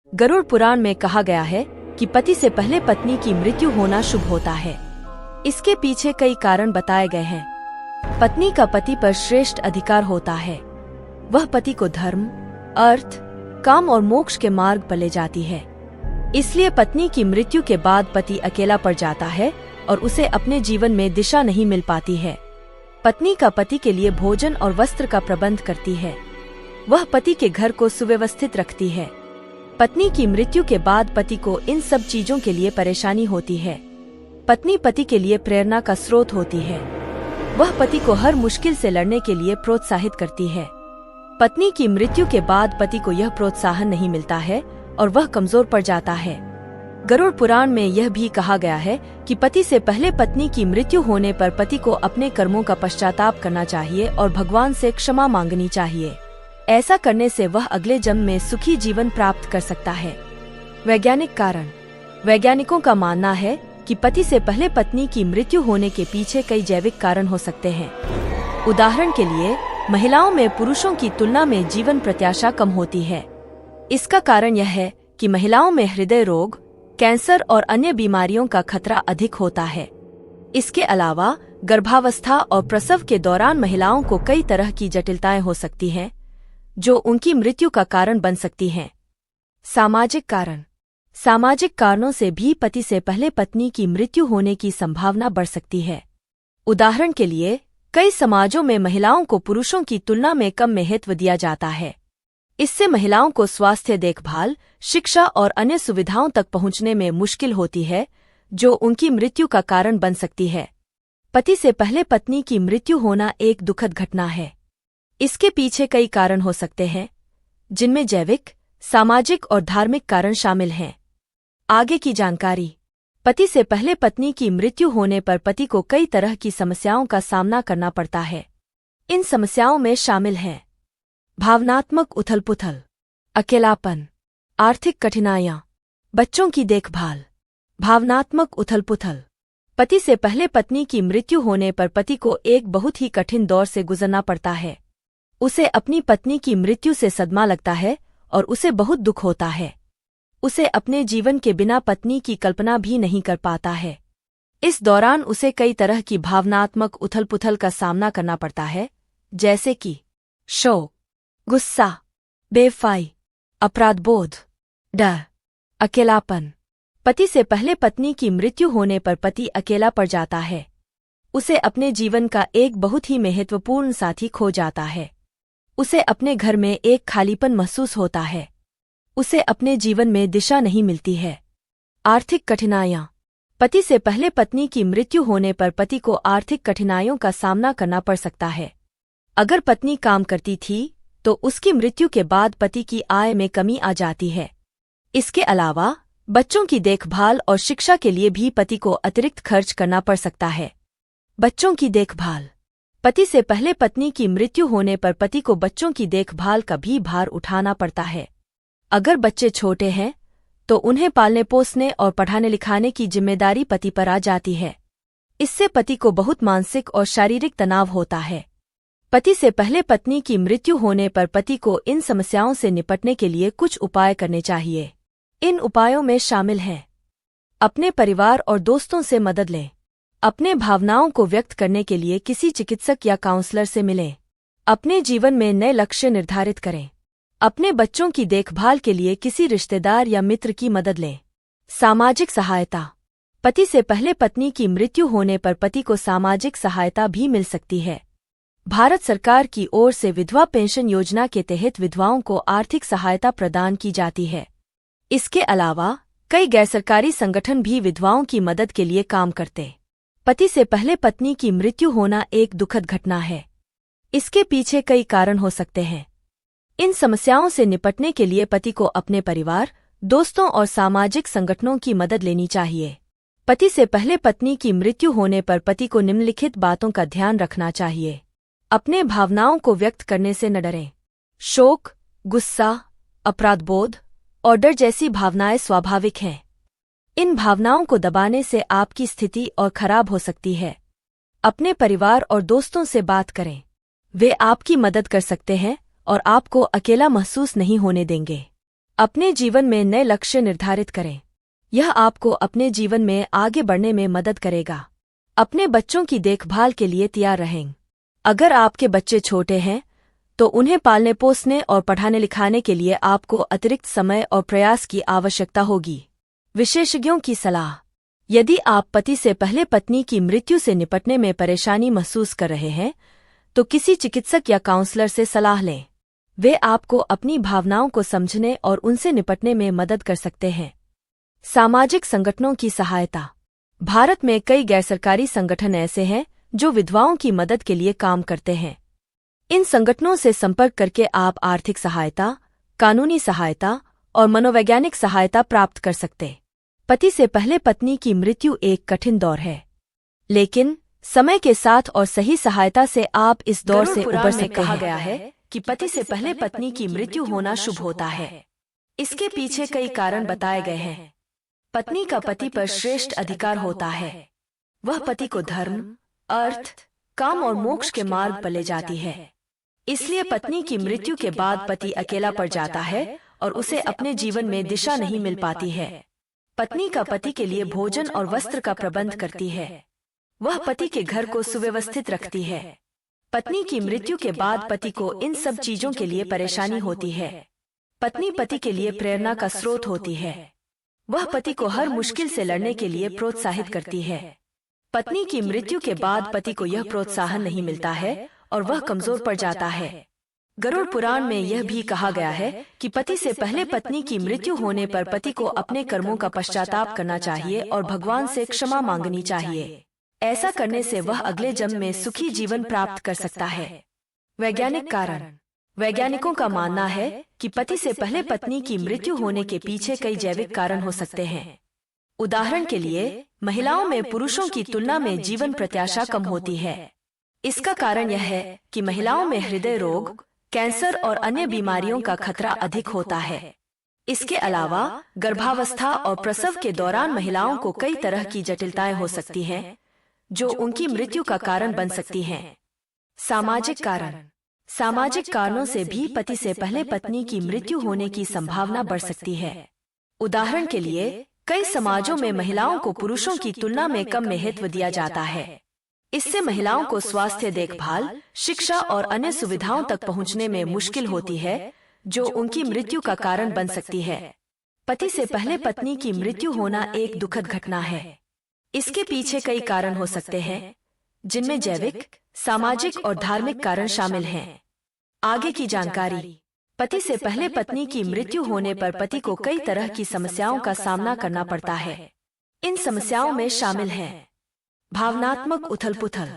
गरुड़ पुराण में कहा गया है कि पति से पहले पत्नी की मृत्यु होना शुभ होता है। इसके पीछे कई कारण बताए गए हैं। पत्नी का पति पर श्रेष्ठ अधिकार होता है। वह पति को धर्म, अर्थ, काम और मोक्ष के मार्ग पर ले जाती है। इसलिए पत्नी की मृत्यु के बाद पति अकेला पड़ जाता है और उसे अपने जीवन में दिशा नहीं मिल पाती है। पत्नी का पति के लिए भोजन और वस्त्र का प्रबंध करती है। वह पति के घर को सुव्यवस्थित रखती है। पत्नी की मृत्यु के बाद पति को इन सब चीजों के लिए परेशानी होती है। पत्नी पति के लिए प्रेरणा का स्रोत होती है। वह पति को हर मुश्किल से लड़ने के लिए प्रोत्साहित करती है। पत्नी की मृत्यु के बाद पति को यह प्रोत्साहन नहीं मिलता है और वह कमजोर पड़ जाता है। गरुड़ पुराण में यह भी कहा गया है कि पति से पहले पत्नी की मृत्यु होने पर पति को अपने कर्मों का पश्चाताप करना चाहिए और भगवान से क्षमा मांगनी चाहिए। ऐसा करने से वह अगले जन्म में सुखी जीवन प्राप्त कर सकता है। वैज्ञानिक कारण। वैज्ञानिकों का मानना है कि पति से पहले पत्नी की मृत्यु होने के पीछे कई जैविक कारण हो सकते हैं। उदाहरण के लिए, महिलाओं में पुरुषों की तुलना में जीवन प्रत्याशा कम होती है। इसका कारण यह है कि महिलाओं में हृदय रोग, कैंसर और अन्य बीमारियों का खतरा अधिक होता है। इसके अलावा गर्भावस्था और प्रसव के दौरान महिलाओं को कई तरह की जटिलताएं हो सकती हैं, जो उनकी मृत्यु का कारण बन सकती हैं। सामाजिक कारण। सामाजिक कारणों से भी पति से पहले पत्नी की मृत्यु होने की संभावना बढ़ सकती है। उदाहरण के लिए, कई समाजों में महिलाओं को पुरुषों की तुलना में कम महत्व दिया जाता है। इससे महिलाओं को स्वास्थ्य देखभाल, शिक्षा और अन्य सुविधाओं तक पहुंचने में मुश्किल होती है, जो उनकी मृत्यु का कारण बन सकती है। पति से पहले पत्नी की मृत्यु होना एक दुखद घटना है। इसके पीछे कई कारण हो सकते हैं, जिनमें जैविक, सामाजिक और धार्मिक कारण शामिल हैं। आगे की जानकारी। पति से पहले पत्नी की मृत्यु होने पर पति को कई तरह की समस्याओं का सामना करना पड़ता है। इन समस्याओं में शामिल हैं भावनात्मक उथल-पुथल, अकेलापन, आर्थिक कठिनाइयां, बच्चों की देखभाल। भावनात्मक उथल-पुथल। पति से पहले पत्नी की मृत्यु होने पर पति को एक बहुत ही कठिन दौर से गुजरना पड़ता है। उसे अपनी पत्नी की मृत्यु से सदमा लगता है और उसे बहुत दुख होता है। उसे अपने जीवन के बिना पत्नी की कल्पना भी नहीं कर पाता है। इस दौरान उसे कई तरह की भावनात्मक उथल-पुथल का सामना करना पड़ता है, जैसे कि शोक, गुस्सा, बेवफाई, अपराधबोध, डर, अकेलापन। पति से पहले पत्नी की मृत्यु होने पर पति अकेला पड़ जाता है। उसे अपने जीवन का एक बहुत ही महत्वपूर्ण साथी खो जाता है। उसे अपने घर में एक खालीपन महसूस होता है। उसे अपने जीवन में दिशा नहीं मिलती है। आर्थिक कठिनाइयां। पति से पहले पत्नी की मृत्यु होने पर पति को आर्थिक कठिनाइयों का सामना करना पड़ सकता है। अगर पत्नी काम करती थी, तो उसकी मृत्यु के बाद पति की आय में कमी आ जाती है। इसके अलावा बच्चों की देखभाल और शिक्षा के लिए भी पति को अतिरिक्त खर्च करना पड़ सकता है। बच्चों की देखभाल। पति से पहले पत्नी की मृत्यु होने पर पति को बच्चों की देखभाल का भी भार उठाना पड़ता है। अगर बच्चे छोटे हैं, तो उन्हें पालने पोसने और पढ़ाने लिखाने की जिम्मेदारी पति पर आ जाती है। इससे पति को बहुत मानसिक और शारीरिक तनाव होता है। पति से पहले पत्नी की मृत्यु होने पर पति को इन समस्याओं से निपटने के लिए कुछ उपाय करने चाहिए। इन उपायों में शामिल हैं: अपने परिवार और दोस्तों से मदद लें। अपने भावनाओं को व्यक्त करने के लिए किसी चिकित्सक या काउंसलर से मिलें। अपने जीवन में नए लक्ष्य निर्धारित करें। अपने बच्चों की देखभाल के लिए किसी रिश्तेदार या मित्र की मदद लें। सामाजिक सहायता। पति से पहले पत्नी की मृत्यु होने पर पति को सामाजिक सहायता भी मिल सकती है। भारत सरकार की ओर से विधवा पेंशन योजना के तहत विधवाओं को आर्थिक सहायता प्रदान की जाती है। इसके अलावा कई गैरसरकारी संगठन भी विधवाओं की मदद के लिए काम करते। पति से पहले पत्नी की मृत्यु होना एक दुखद घटना है। इसके पीछे कई कारण हो सकते हैं। इन समस्याओं से निपटने के लिए पति को अपने परिवार, दोस्तों और सामाजिक संगठनों की मदद लेनी चाहिए। पति से पहले पत्नी की मृत्यु होने पर पति को निम्नलिखित बातों का ध्यान रखना चाहिए। अपने भावनाओं को व्यक्त करने से न डरें। शोक, गुस्सा, अपराधबोध और डर जैसी भावनाएं स्वाभाविक हैं। इन भावनाओं को दबाने से आपकी स्थिति और खराब हो सकती है। अपने परिवार और दोस्तों से बात करें। वे आपकी मदद कर सकते हैं और आपको अकेला महसूस नहीं होने देंगे। अपने जीवन में नए लक्ष्य निर्धारित करें। यह आपको अपने जीवन में आगे बढ़ने में मदद करेगा। अपने बच्चों की देखभाल के लिए तैयार रहें। अगर आपके बच्चे छोटे हैं तो उन्हें पालने पोसने और पढ़ाने लिखाने के लिए आपको अतिरिक्त समय और प्रयास की आवश्यकता होगी। विशेषज्ञों की सलाह। यदि आप पति से पहले पत्नी की मृत्यु से निपटने में परेशानी महसूस कर रहे हैं तो किसी चिकित्सक या काउंसलर से सलाह लें। वे आपको अपनी भावनाओं को समझने और उनसे निपटने में मदद कर सकते हैं। सामाजिक संगठनों की सहायता। भारत में कई गैरसरकारी संगठन ऐसे हैं जो विधवाओं की मदद के लिए काम करते हैं। इन संगठनों से संपर्क करके आप आर्थिक सहायता, कानूनी सहायता और मनोवैज्ञानिक सहायता प्राप्त कर सकते। पति से पहले पत्नी की मृत्यु एक कठिन दौर है, लेकिन समय के साथ और सही सहायता से आप इस दौर से उबर सकते हैं। कहा गया है कि पति से पहले पत्नी की मृत्यु होना शुभ होता है। इसके पीछे कई कारण बताए गए हैं। पत्नी का पति पर श्रेष्ठ अधिकार होता है। वह पति को धर्म, अर्थ, काम और मोक्ष के मार्ग पर ले जाती है। इसलिए पत्नी की मृत्यु के बाद पति अकेला पड़ जाता है और उसे अपने जीवन में दिशा नहीं मिल पाती है। पत्नी का पति के लिए भोजन और वस्त्र का प्रबंध करती है। वह पति के घर को सुव्यवस्थित रखती है। पत्नी की मृत्यु के बाद पति को इन सब चीजों के लिए परेशानी होती है। पत्नी पति के लिए प्रेरणा का स्रोत होती है। वह पति को हर मुश्किल से लड़ने के लिए प्रोत्साहित करती है। पत्नी की मृत्यु के बाद पति को यह प्रोत्साहन नहीं मिलता है और वह कमजोर पड़ जाता है। गरुड़ पुराण में यह भी कहा गया है कि पति से पहले पत्नी की मृत्यु होने पर पति को अपने कर्मों का पश्चाताप करना चाहिए और भगवान से क्षमा मांगनी चाहिए। ऐसा करने से वह अगले जन्म में सुखी जीवन प्राप्त कर सकता है। वैज्ञानिक कारण। वैज्ञानिकों का मानना है कि पति से पहले पत्नी की मृत्यु होने के पीछे कई जैविक कारण हो सकते हैं। उदाहरण के लिए, महिलाओं में पुरुषों की तुलना में जीवन प्रत्याशा कम होती है। इसका कारण यह है कि महिलाओं में हृदय रोग, कैंसर और अन्य बीमारियों का खतरा अधिक होता है। इसके अलावा गर्भावस्था और प्रसव के दौरान महिलाओं को कई तरह की जटिलताएं हो सकती हैं, जो उनकी मृत्यु का कारण बन सकती हैं। सामाजिक कारण। सामाजिक कारणों से भी पति से पहले पत्नी की मृत्यु होने की संभावना बढ़ सकती है। उदाहरण के लिए, कई समाजों में महिलाओं को पुरुषों की तुलना में कम महत्व दिया जाता है। इससे महिलाओं को स्वास्थ्य देखभाल, शिक्षा और अन्य सुविधाओं तक पहुंचने में मुश्किल होती है, जो उनकी मृत्यु का कारण बन सकती है। पति से पहले पत्नी की मृत्यु होना एक दुखद घटना है। इसके पीछे कई कारण हो सकते हैं, जिनमें जैविक, सामाजिक और धार्मिक कारण शामिल हैं। आगे की जानकारी। पति से पहले पत्नी की मृत्यु होने पर पति को कई तरह की समस्याओं का सामना करना पड़ता है। इन समस्याओं में शामिल हैं भावनात्मक उथल-पुथल,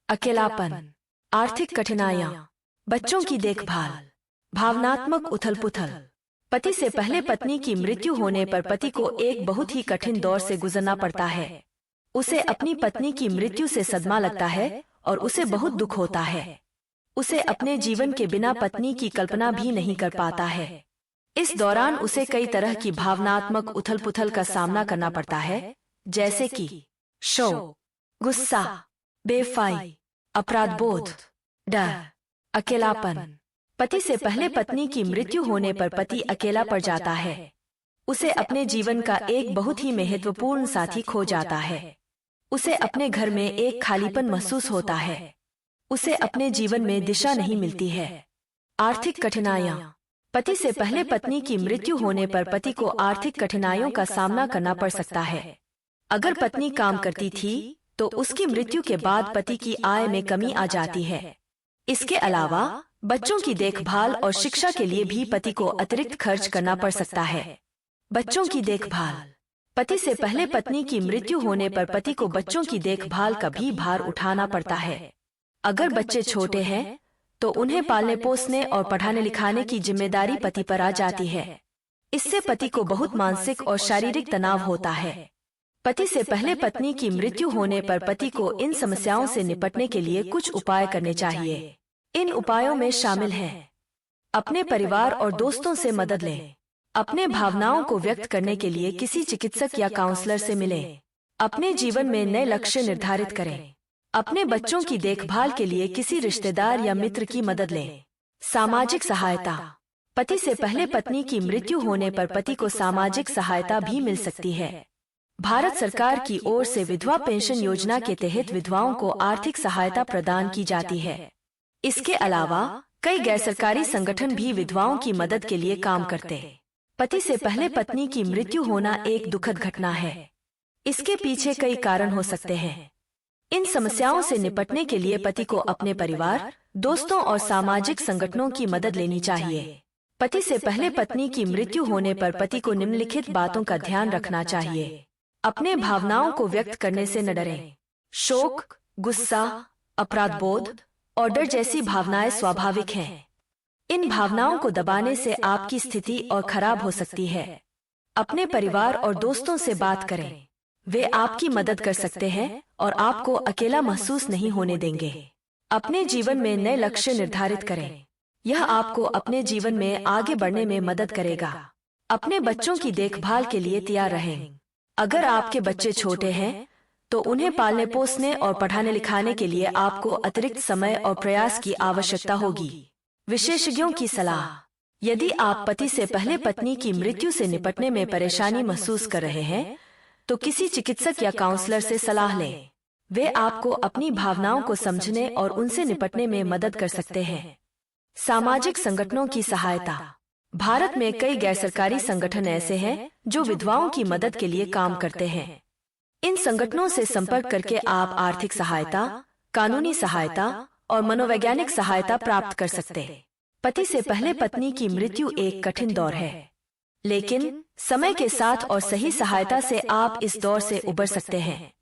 अकेलापन, आर्थिक कठिनाइयां, बच्चों की देखभाल। भावनात्मक उथल-पुथल। पति से पहले पत्नी की मृत्यु होने पर पति को एक बहुत ही कठिन दौर से गुजरना पड़ता है। उसे अपनी पत्नी की मृत्यु से सदमा लगता है और उसे बहुत दुख होता है। उसे अपने जीवन के बिना पत्नी की कल्पना भी नहीं कर पाता है। इस दौरान उसे कई तरह की भावनात्मक उथल-पुथल का सामना करना पड़ता है, जैसे कि शोक, गुस्सा, बेवफाई, अपराधबोध, डर, अकेलापन। पति से पहले पत्नी की मृत्यु होने पर पति अकेला पड़ जाता है। उसे अपने जीवन का एक बहुत ही महत्वपूर्ण साथी खो जाता है। उसे अपने घर में एक खालीपन महसूस होता है। उसे अपने जीवन में दिशा नहीं मिलती है। आर्थिक कठिनाइयां। पति से पहले पत्नी की मृत्यु होने पर पति को आर्थिक कठिनाइयों का सामना करना पड़ सकता है। अगर पत्नी काम करती थी तो उसकी मृत्यु के बाद पति की आय में कमी आ जाती है। इसके अलावा बच्चों की देखभाल और शिक्षा के लिए भी पति को अतिरिक्त खर्च करना पड़ सकता है। बच्चों की देखभाल। पति से पहले पत्नी की मृत्यु होने पर पति को बच्चों की देखभाल का भी भार उठाना पड़ता है। अगर बच्चे छोटे हैं तो उन्हें पालने पोसने और पढ़ाने लिखाने की जिम्मेदारी पति पर आ जाती है। इससे पति को बहुत मानसिक और शारीरिक तनाव होता है। पति से पहले पत्नी की मृत्यु होने पर पति को इन समस्याओं से निपटने के लिए कुछ उपाय करने चाहिए। इन उपायों में शामिल हैं अपने परिवार और दोस्तों से मदद लें, अपने भावनाओं को व्यक्त करने के लिए किसी चिकित्सक या काउंसलर से मिलें, अपने जीवन में नए लक्ष्य निर्धारित करें, अपने बच्चों की देखभाल के लिए किसी रिश्तेदार या मित्र की मदद लें। सामाजिक सहायता। पति से पहले पत्नी की मृत्यु होने पर पति को सामाजिक सहायता भी मिल सकती है। भारत सरकार की ओर से विधवा पेंशन योजना के तहत विधवाओं को आर्थिक सहायता प्रदान की जाती है। इसके अलावा कई गैरसरकारी संगठन भी विधवाओं की मदद के लिए काम करते हैं। पति से पहले पत्नी की मृत्यु होना एक दुखद घटना है। इसके पीछे कई कारण हो सकते हैं। इन समस्याओं से निपटने के लिए पति को अपने परिवार, दोस्तों और सामाजिक संगठनों की मदद लेनी चाहिए। पति से पहले पत्नी की मृत्यु होने पर पति को निम्नलिखित बातों का ध्यान रखना चाहिए। अपने भावनाओं को व्यक्त करने से न डरें। शोक, गुस्सा, अपराध बोध और डर जैसी भावनाएं स्वाभाविक हैं। इन भावनाओं को दबाने से आपकी स्थिति और खराब हो सकती है। अपने परिवार और दोस्तों से बात करें, वे आपकी मदद कर सकते हैं और आपको अकेला महसूस नहीं होने देंगे। अपने जीवन में नए लक्ष्य निर्धारित करें, यह आपको अपने जीवन में आगे बढ़ने में मदद करेगा। अपने बच्चों की देखभाल के लिए तैयार रहें। अगर आपके बच्चे छोटे हैं तो उन्हें पालने पोसने और पढ़ाने लिखाने के लिए आपको अतिरिक्त समय और प्रयास की आवश्यकता होगी। विशेषज्ञों की सलाह। यदि आप पति से पहले पत्नी की मृत्यु से निपटने में परेशानी महसूस कर रहे हैं तो किसी चिकित्सक या काउंसलर से सलाह लें। वे आपको अपनी भावनाओं को समझने और उनसे निपटने में मदद कर सकते हैं। सामाजिक संगठनों की सहायता। भारत में कई गैरसरकारी संगठन ऐसे हैं जो विधवाओं की मदद के लिए काम करते हैं। इन संगठनों से संपर्क करके आप आर्थिक सहायता, कानूनी सहायता और मनोवैज्ञानिक सहायता प्राप्त कर सकते हैं। पति से पहले पत्नी की मृत्यु एक कठिन दौर है, लेकिन समय के साथ और सही सहायता से आप इस दौर से उबर सकते हैं।